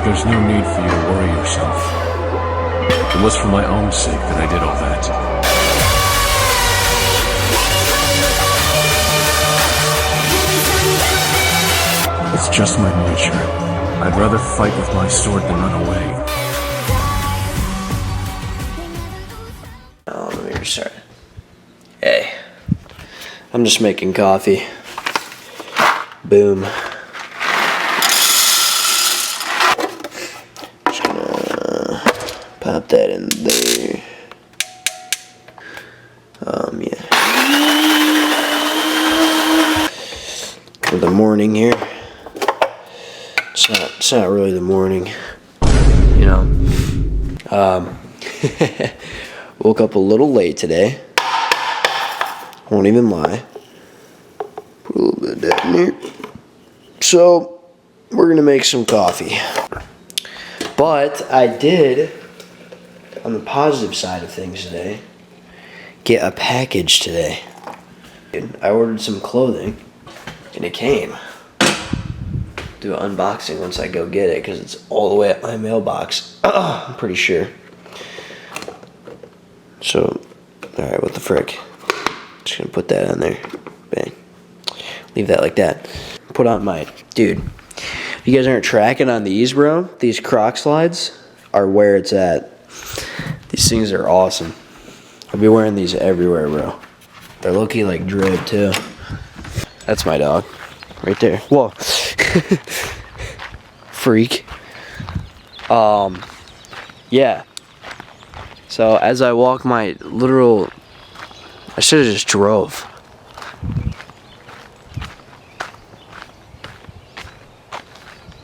there's no need for you to worry yourself. It was for my own sake that I did all that. It's just my nature. I'd rather fight with my sword than run away. Oh, let me restart. Hey, I'm just making coffee. Boom. Just gonna pop that in there. Yeah. For the morning here. It's not really the morning, you know. Woke up a little late today. Won't even lie. Put a little bit of that in here. So, we're gonna make some coffee. But I did, on the positive side of things today, get a package today. I ordered some clothing, and it came. Do an unboxing once I go get it, because it's all the way at my mailbox. I'm pretty sure. So, alright, what the frick? Just gonna put that on there. Bang. Leave that like that. Put on my... Dude, if you guys aren't tracking on these, bro, these Croc slides are where it's at. These things are awesome. I'll be wearing these everywhere, bro. They're low-key like drip, too. That's my dog. Right there. Whoa. Freak. Yeah. So as I walk my literal, I should have just drove.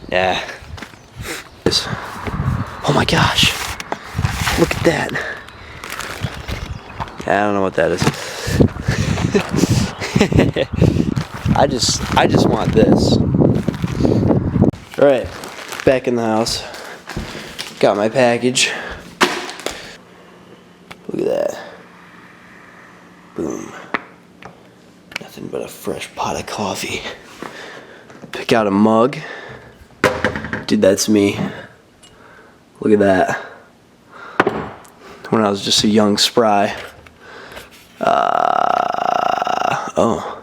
Yeah. Oh my gosh. Look at that. Yeah, I don't know what that is. I just want this. Alright, back in the house. Got my package. Look at that. Boom. Nothing but a fresh pot of coffee. Pick out a mug. Dude, that's me. Look at that. When I was just a young spry. Oh.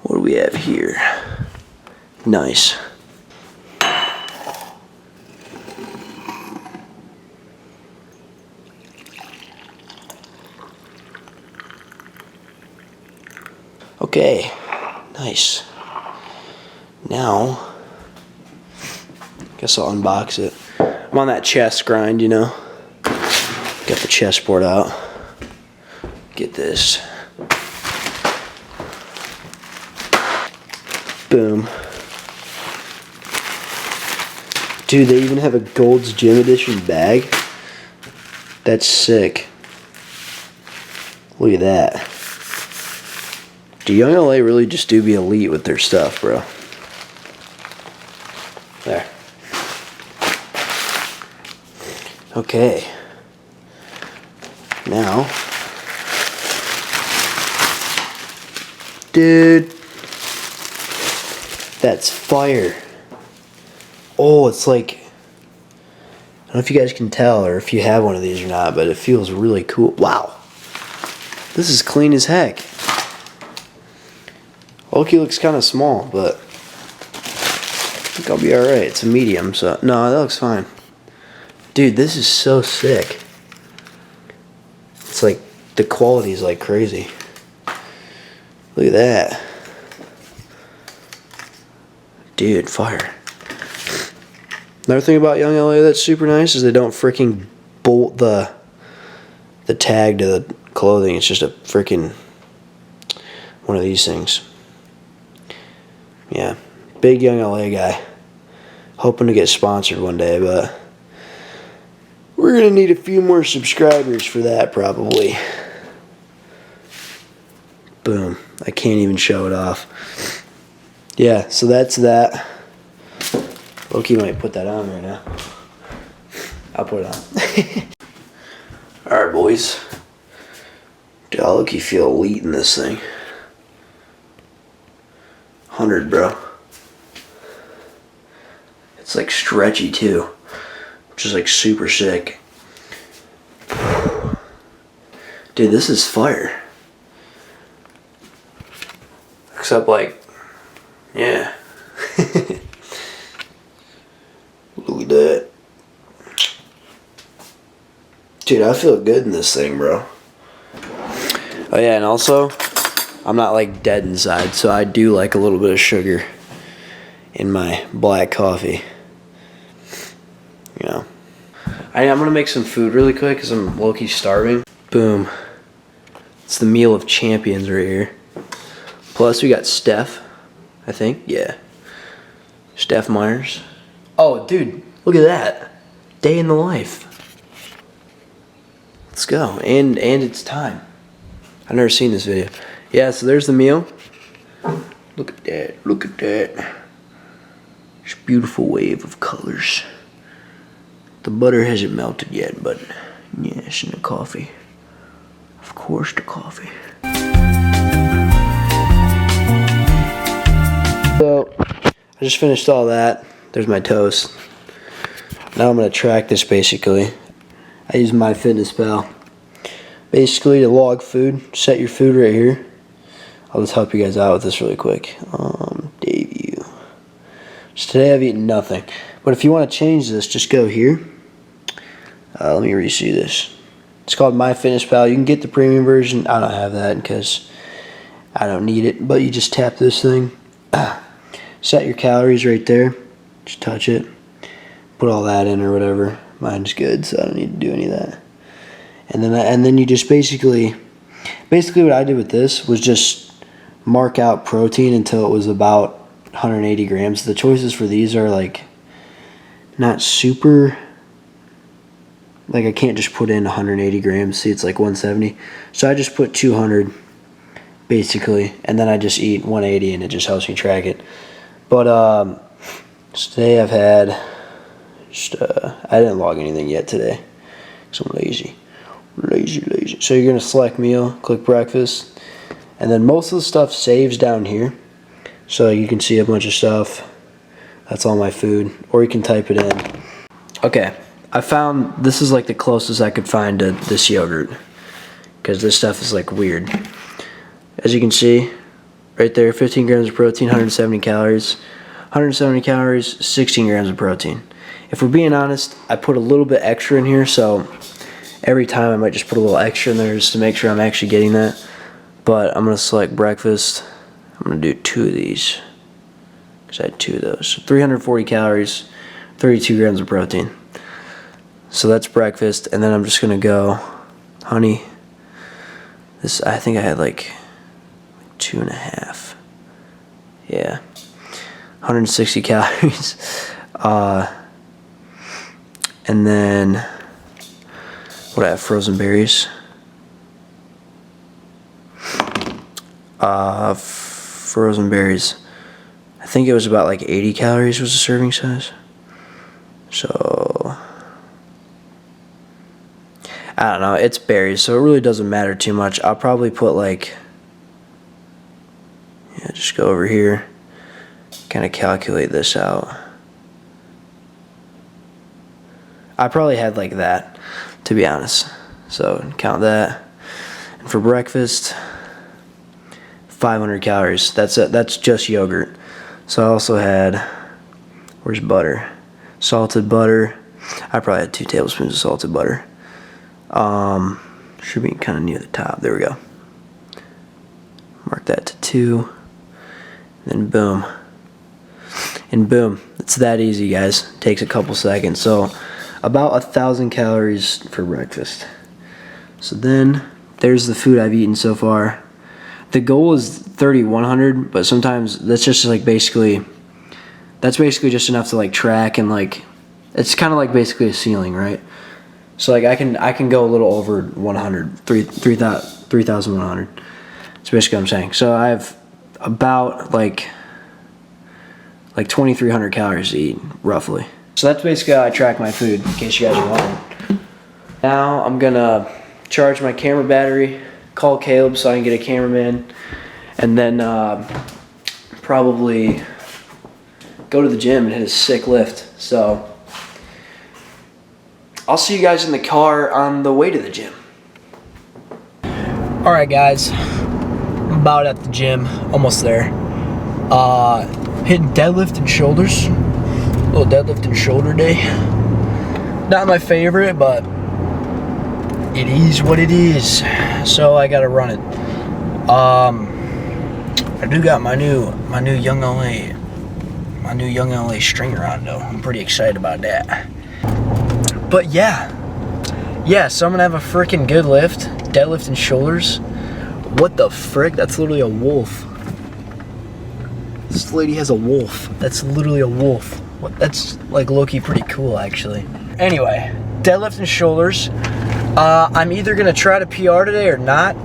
What do we have here? Nice. Okay, nice. Now, guess I'll unbox it. I'm on that chest grind, you know. Got the chessboard out. Get this. Boom. Dude, they even have a Gold's Gym Edition bag. That's sick. Look at that. Do Young LA really just do be elite with their stuff, bro? There. Okay. Now. Dude. That's fire. Oh, it's like, I don't know if you guys can tell or if you have one of these or not, but it feels really cool. Wow. This is clean as heck. Oki looks kind of small, but I think I'll be alright. It's a medium, so no, that looks fine. Dude, this is so sick. It's like, the quality is like crazy. Look at that. Dude, fire. Another thing about Young LA that's super nice is they don't freaking bolt the tag to the clothing. It's just a freaking one of these things. Yeah, big Young LA guy. Hoping to get sponsored one day, but we're gonna need a few more subscribers for that probably. Boom. I can't even show it off. Yeah, so that's that. Loki might put that on right now. I'll put it on. Alright, boys. Dude, I look, you feel elite in this thing. 100, bro. It's like stretchy too, which is like super sick. Dude, this is fire. Except like, yeah. Look at that. Dude, I feel good in this thing, bro. Oh yeah, and also, I'm not like dead inside, so I do like a little bit of sugar in my black coffee. You know. I'm gonna make some food really quick because I'm low-key starving. Boom. It's the meal of champions right here. Plus we got Steph, I think. Yeah. Steph Myers. Oh, dude, look at that. Day in the life. Let's go. And it's time. I've never seen this video. Yeah, so there's the meal. Look at that. Look at that. It's a beautiful wave of colors. The butter hasn't melted yet, but yes, and the coffee. Of course, the coffee. So, I just finished all that. There's my toast. Now I'm going to track this basically. I use MyFitnessPal. Basically to log food. Set your food right here. I'll just help you guys out with this really quick. Debut. So today I've eaten nothing. But if you want to change this, just go here. Let me re-see this. It's called MyFitnessPal. You can get the premium version. I don't have that because I don't need it. But you just tap this thing. Set your calories right there. Just touch it. Put all that in or whatever. Mine's good, so I don't need to do any of that. And then you just basically what I did with this was just mark out protein until it was about 180 grams. The choices for these are like not super, like I can't just put in 180 grams. See, it's like 170. So I just put 200 basically, and then I just eat 180 and it just helps me track it. But so today I've had I didn't log anything yet today because I'm lazy. Lazy. So you're going to select meal, click breakfast, and then most of the stuff saves down here. So you can see a bunch of stuff. That's all my food. Or you can type it in. Okay, I found this is like the closest I could find to this yogurt because this stuff is like weird. As you can see, right there, 15 grams of protein, 170 calories. 170 calories, 16 grams of protein. If we're being honest, I put a little bit extra in here, so every time I might just put a little extra in there just to make sure I'm actually getting that. But I'm going to select breakfast. I'm going to do 2 of these because I had 2 of those. So 340 calories, 32 grams of protein. So that's breakfast, and then I'm just going to go honey. This, I think I had like 2.5. Yeah. 160 calories. And then, what I have, frozen berries. Frozen berries. I think it was about like 80 calories was the serving size. So, I don't know, it's berries, so it really doesn't matter too much. I'll probably put like, yeah, just go over here, kind of calculate this out. I probably had like that, to be honest. So count that. And for breakfast, 500 calories. That's it. That's just yogurt. So I also had, where's butter? Salted butter. I probably had 2 tablespoons of salted butter. Should be kind of near the top. There we go. Mark that to 2. Then boom. And boom. It's that easy, guys. Takes a couple seconds. So about 1,000 calories for breakfast. So then there's the food I've eaten so far. The goal is 3,100, but sometimes that's just like basically just enough to like track and like it's kind of like basically a ceiling, right? So like I can go a little over 100, 3,100. That's basically what I'm saying. So I have about like 2,300 calories to eat roughly. So that's basically how I track my food, in case you guys are wondering. Now I'm gonna charge my camera battery, call Caleb so I can get a cameraman, and then probably go to the gym and hit a sick lift. So I'll see you guys in the car on the way to the gym. All right, guys, I'm about at the gym, almost there. Hitting deadlift and shoulders. A little deadlift and shoulder day. Not my favorite, but it is what it is. So I gotta run it. I do got my new Young LA stringer on though. I'm pretty excited about that. But yeah, so I'm gonna have a freaking good lift, deadlift and shoulders. What the frick? That's literally a wolf. This lady has a wolf. That's literally a wolf. What? That's like low-key pretty cool actually. Anyway, deadlift and shoulders. I'm either gonna try to PR today or not.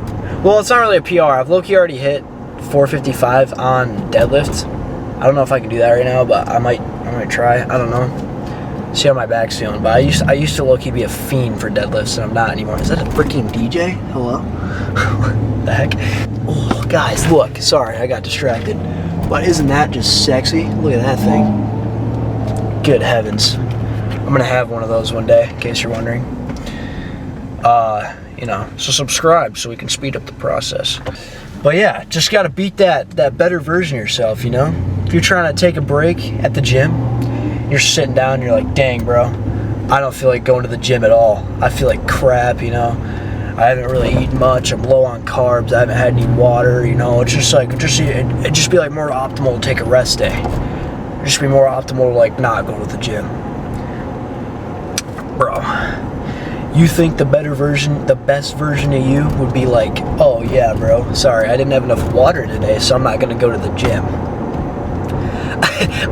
Well, it's not really a PR. I've low-key already hit 455 on deadlift. I don't know if I can do that right now, but I might try. I don't know. See how my back's feeling. But I used to low-key be a fiend for deadlifts, and I'm not anymore. Is that a freaking DJ? Hello? What the heck? Oh, guys, look. Sorry, I got distracted. But isn't that just sexy? Look at that thing. Good heavens. I'm gonna have one of those one day, in case you're wondering. You know, so subscribe so we can speed up the process. But yeah, just gotta beat that better version of yourself, you know? If you're trying to take a break at the gym, you're sitting down and you're like, dang, bro, I don't feel like going to the gym at all. I feel like crap, you know? I haven't really eaten much. I'm low on carbs. I haven't had any water, you know? It's just like, it'd just be like more optimal to take a rest day. It'd just be more optimal to like not go to the gym. Bro, you think the best version of you would be like, oh yeah, bro, sorry, I didn't have enough water today, so I'm not gonna go to the gym.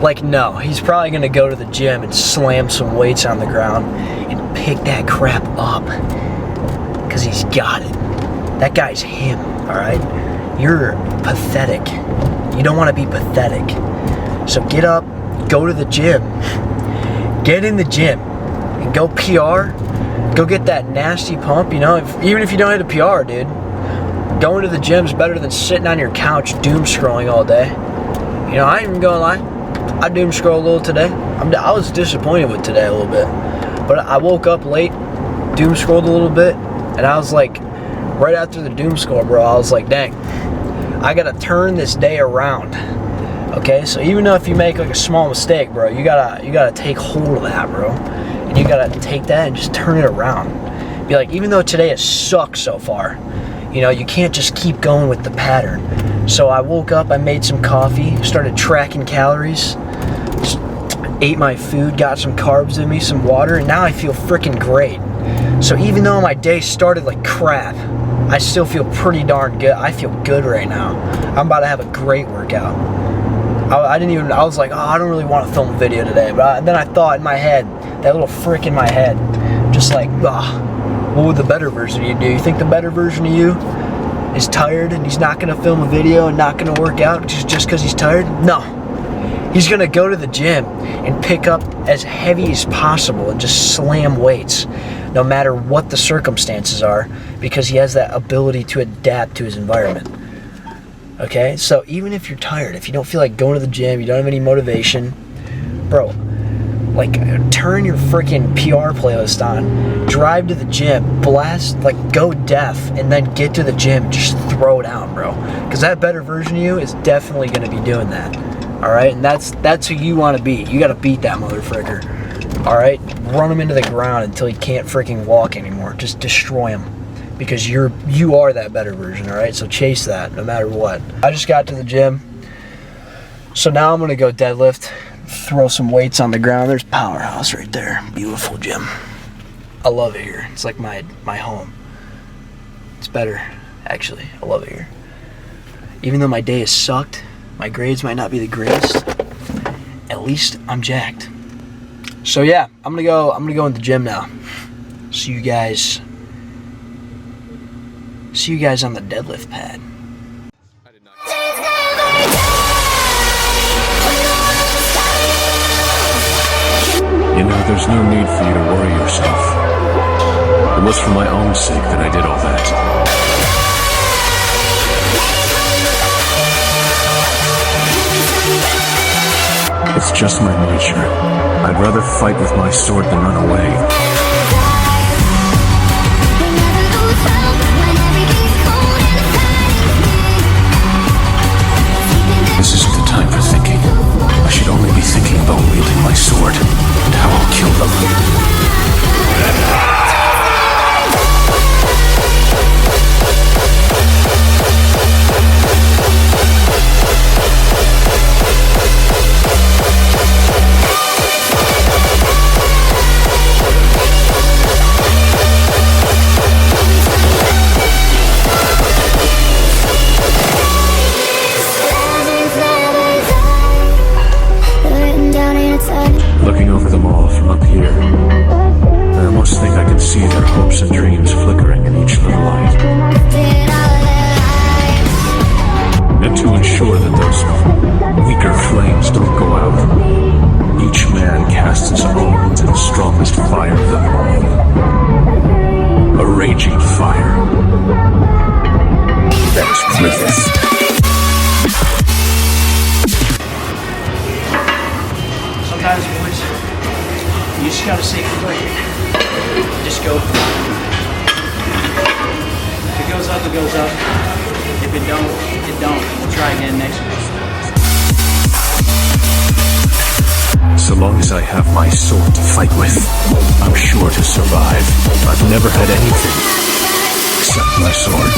Like, no, he's probably gonna go to the gym and slam some weights on the ground and pick that crap up, because he's got it. That guy's him, all right? You're pathetic. You don't want to be pathetic. So get up, go to the gym, get in the gym, and go PR. Go get that nasty pump, you know? Even if you don't hit a PR, dude, going to the gym's better than sitting on your couch doom scrolling all day. You know, I ain't even gonna lie. I doom scroll a little today. I was disappointed with today a little bit. But I woke up late, doom scrolled a little bit, and I was like, right after the doom scroll, bro, I was like, dang, I gotta turn this day around. Okay, so even though if you make like a small mistake, bro, you gotta take hold of that, bro. And you gotta take that and just turn it around. Be like, even though today has sucked so far, you know, you can't just keep going with the pattern. So I woke up, I made some coffee, started tracking calories, just ate my food, got some carbs in me, some water, and now I feel freaking great. So even though my day started like crap, I still feel pretty darn good. I feel good right now. I'm about to have a great workout. I was like, oh, I don't really want to film a video today. But then I thought in my head, that little frick in my head, just like, what would the better version of you do? You think the better version of you is tired and he's not going to film a video and not going to work out just because he's tired? No. He's going to go to the gym and pick up as heavy as possible and just slam weights, no matter what the circumstances are, because he has that ability to adapt to his environment. Okay? So even if you're tired, if you don't feel like going to the gym, you don't have any motivation, bro, like, turn your freaking PR playlist on, drive to the gym, blast, like, go deaf, and then get to the gym and just throw down, bro. Because that better version of you is definitely going to be doing that. Alright? And that's who you want to be. You got to beat that motherfricker. Alright? Run him into the ground until he can't freaking walk anymore. Just destroy him. Because you are that better version, alright? So chase that, no matter what. I just got to the gym. So now I'm going to go deadlift. Throw some weights on the ground. There's Powerhouse right there. Beautiful gym. I love it here. It's like my home. It's better, actually. I love it here. Even though my day has sucked, my grades might not be the greatest, at least I'm jacked. So yeah, I'm gonna go in the gym now. See you guys on the deadlift pad. You know, there's no need for you to worry yourself. It was for my own sake that I did all that. It's just my nature. I'd rather fight with my sword than run away. This isn't the time for thinking. I should only be thinking about wielding my sword and how I'll kill them. Looking over them all from up here, I almost think I can see their hopes and dreams flickering in each little light. And to ensure that those weaker flames don't go out, each man casts his own into the strongest fire of them all. A raging fire that is ruthless. Sometimes, boys, you just gotta say for it. Just go for it. If it goes up, it goes up. If it don't, it don't. We'll try again next week. So long as I have my sword to fight with, I'm sure to survive. I've never had anything except my sword.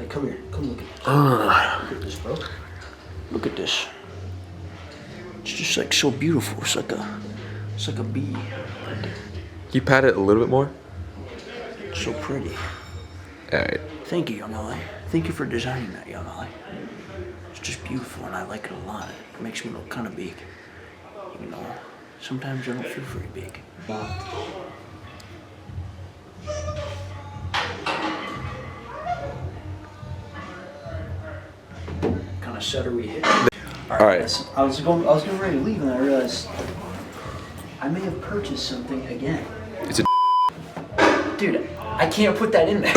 Like, come here. Come look at this. Look at this, bro. Look at this. It's just like so beautiful. It's like a bee. Can you pat it a little bit more? It's so pretty. Alright. Thank you, young LA. Thank you for designing that, young LA. It's just beautiful, and I like it a lot. It makes me look kind of big. You know, sometimes I don't feel very big. Kind of setter we hit. All right. I was getting ready to leave, and I realized I may have purchased something again. It's a dude. I can't put that in there.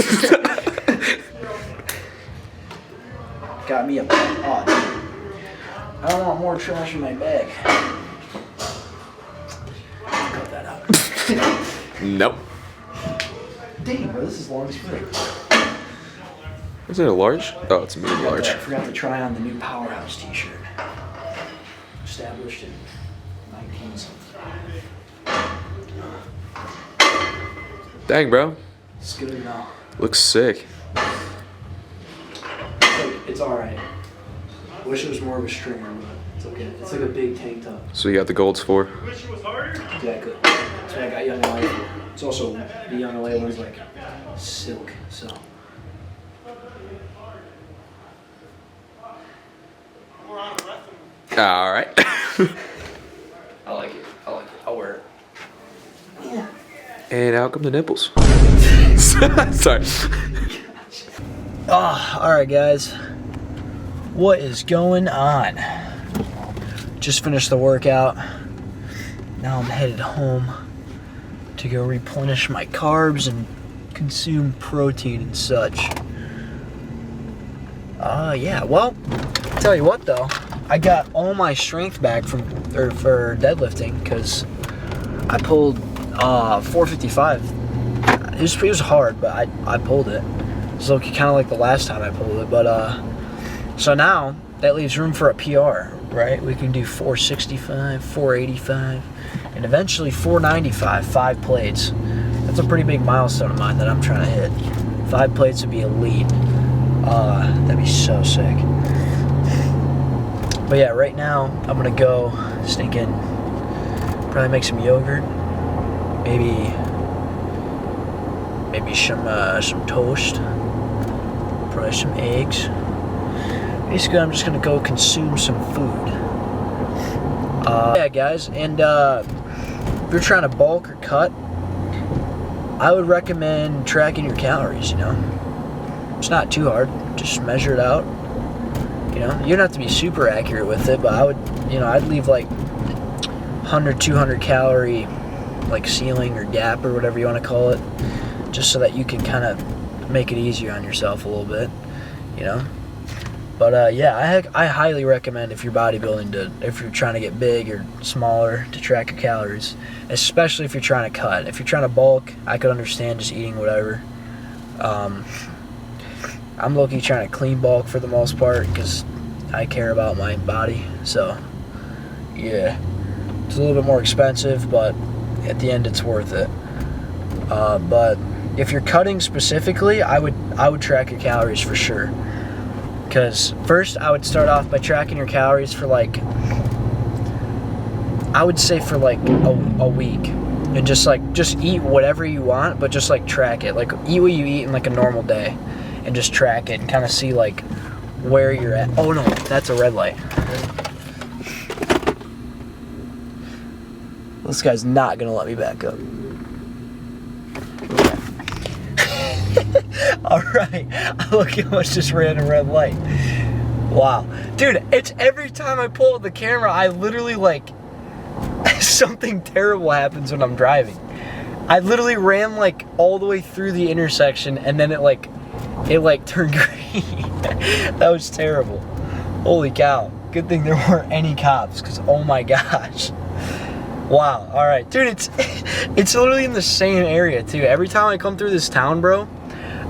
Got me a pot. I don't want more trash in my bag. Cut that out. Nope. Dang, bro, this is long as foot. Is it a large? Oh, it's a medium large. I forgot to try on the new Powerhouse t-shirt. Established in 19 something. Dang, bro. It's good enough. Looks sick. It's alright. Wish it was more of a stringer, but it's okay. It's like a big tank top. So you got the golds for? Wish it was harder. Exactly. That's what I got Young LA for. It's also, the Young LA one's like silk, so. Alright. I like it. I'll wear it. Yeah. And out come the nipples. Sorry. Alright guys. What is going on? Just finished the workout. Now I'm headed home to go replenish my carbs and consume protein and such. Yeah, well, tell you what though, I got all my strength back for deadlifting because I pulled 455. It was hard, but I pulled it. It was kind of like the last time I pulled it, but so now that leaves room for a PR, right? We can do 465, 485, and eventually 495, 5 plates. That's a pretty big milestone of mine that I'm trying to hit. 5 plates would be elite. That'd be so sick. But yeah, right now I'm gonna go stinking, probably make some yogurt, maybe some toast, probably some eggs. Basically, I'm just gonna go consume some food. Yeah, guys, and if you're trying to bulk or cut, I would recommend tracking your calories. You know, it's not too hard. Just measure it out. You know, you don't have to be super accurate with it, but I would, I'd leave like 100, 200 calorie like ceiling or gap or whatever you want to call it, just so that you can kind of make it easier on yourself a little bit, you know. But yeah, I highly recommend if you're bodybuilding if you're trying to get big or smaller, to track your calories, especially if you're trying to cut. If you're trying to bulk, I could understand just eating whatever. I'm low-key trying to clean bulk for the most part because I care about my body. So yeah, it's a little bit more expensive, but at the end it's worth it. But if you're cutting specifically, I would track your calories for sure. Because first, I would start off by tracking your calories for like, I would say for like a week, and just eat whatever you want, but just like track it. Like eat what you eat in like a normal day, and just track it and kind of see like where you're at. Oh no, that's a red light. This guy's not gonna let me back up. Alright, look at much just ran a red light. Wow. Dude, it's every time I pull up the camera, I literally like, something terrible happens when I'm driving. I literally ran like all the way through the intersection and then it turned green. That was terrible. Holy cow. Good thing there weren't any cops, because oh my gosh. Wow. Alright, dude, it's literally in the same area too. Every time I come through this town, bro,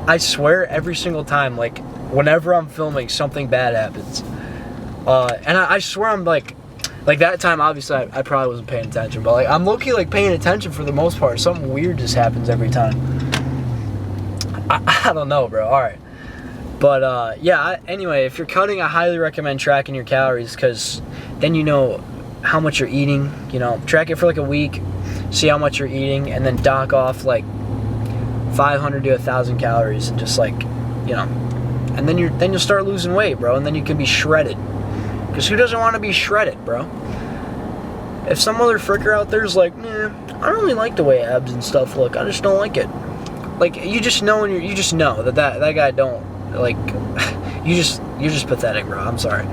I swear every single time, like, whenever I'm filming, something bad happens. And I swear I'm like that time, obviously, I probably wasn't paying attention, but like, I'm low-key like paying attention for the most part. Something weird just happens every time. I don't know, bro. Alright. But yeah, anyway, if you're cutting, I highly recommend tracking your calories, because then you know how much you're eating. You know, track it for like a week, see how much you're eating, and then dock off like 500 to 1,000 calories, and just like, you know, and then you'll start losing weight, bro, and then you can be shredded. Because who doesn't want to be shredded, bro? If some other fricker out there's like, nah, I don't really like the way abs and stuff look, I just don't like it. Like, you just know, and you just know that guy don't, like, you're just pathetic, bro. I'm sorry.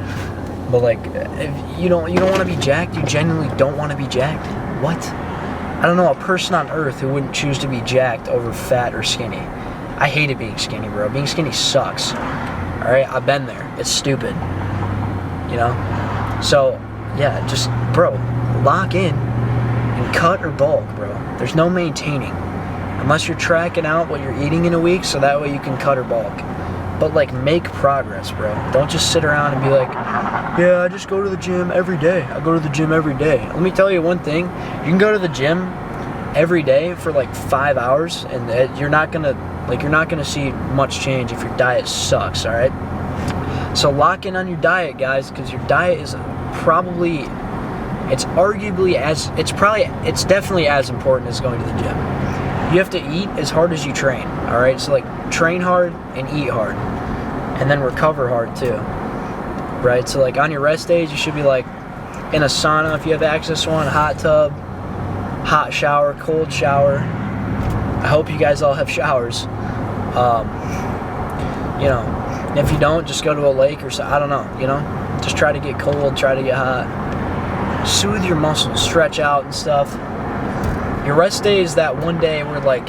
But like, if you don't want to be jacked, you genuinely don't want to be jacked. What? I don't know a person on earth who wouldn't choose to be jacked over fat or skinny. I hated being skinny, bro. Being skinny sucks. Alright? I've been there. It's stupid. You know? So, yeah, just, bro, lock in and cut or bulk, bro. There's no maintaining. Unless you're tracking out what you're eating in a week, so that way you can cut or bulk. But, like, make progress, bro. Don't just sit around and be like, yeah, I just go to the gym every day. I go to the gym every day. Let me tell you one thing. You can go to the gym every day for, like, 5 hours, and you're not gonna see much change if your diet sucks, all right? So lock in on your diet, guys, because your diet is probably, it's definitely as important as going to the gym. You have to eat as hard as you train, all right? So like, train hard and eat hard, and then recover hard too, right? So like, on your rest days, you should be like in a sauna if you have access to one, hot tub, hot shower, cold shower. I hope you guys all have showers. You know, if you don't, just go to a lake or so. I don't know, you know? Just try to get cold, try to get hot. Soothe your muscles, stretch out and stuff. Your rest day is that one day where, like,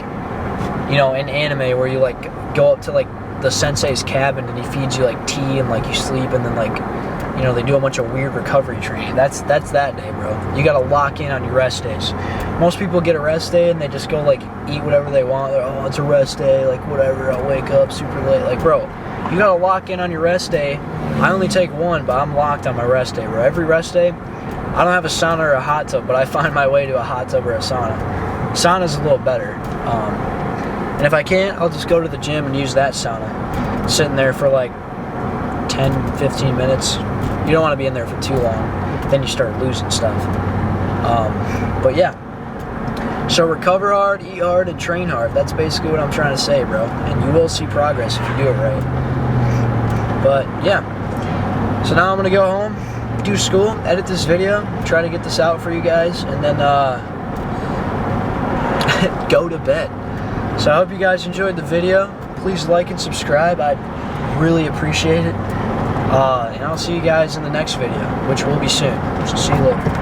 you know, in anime where you, like, go up to, like, the sensei's cabin and he feeds you, like, tea and, like, you sleep, and then, like, you know, they do a bunch of weird recovery training. That's that day, bro. You gotta lock in on your rest days. Most people get a rest day and they just go, like, eat whatever they want. They're, oh, it's a rest day, like, whatever, I'll wake up super late. Like, bro, you gotta lock in on your rest day. I only take one, but I'm locked on my rest day, bro. Every rest day, I don't have a sauna or a hot tub, but I find my way to a hot tub or a sauna. Sauna's a little better. And if I can't, I'll just go to the gym and use that sauna. Sitting there for like 10, 15 minutes. You don't want to be in there for too long. Then you start losing stuff. But yeah. So recover hard, eat hard, and train hard. That's basically what I'm trying to say, bro. And you will see progress if you do it right. But yeah. So now I'm going to go home, do school, edit this video, try to get this out for you guys, and then go to bed. So I hope you guys enjoyed the video. Please like and subscribe. I'd really appreciate it. And I'll see you guys in the next video, which will be soon. So see you later.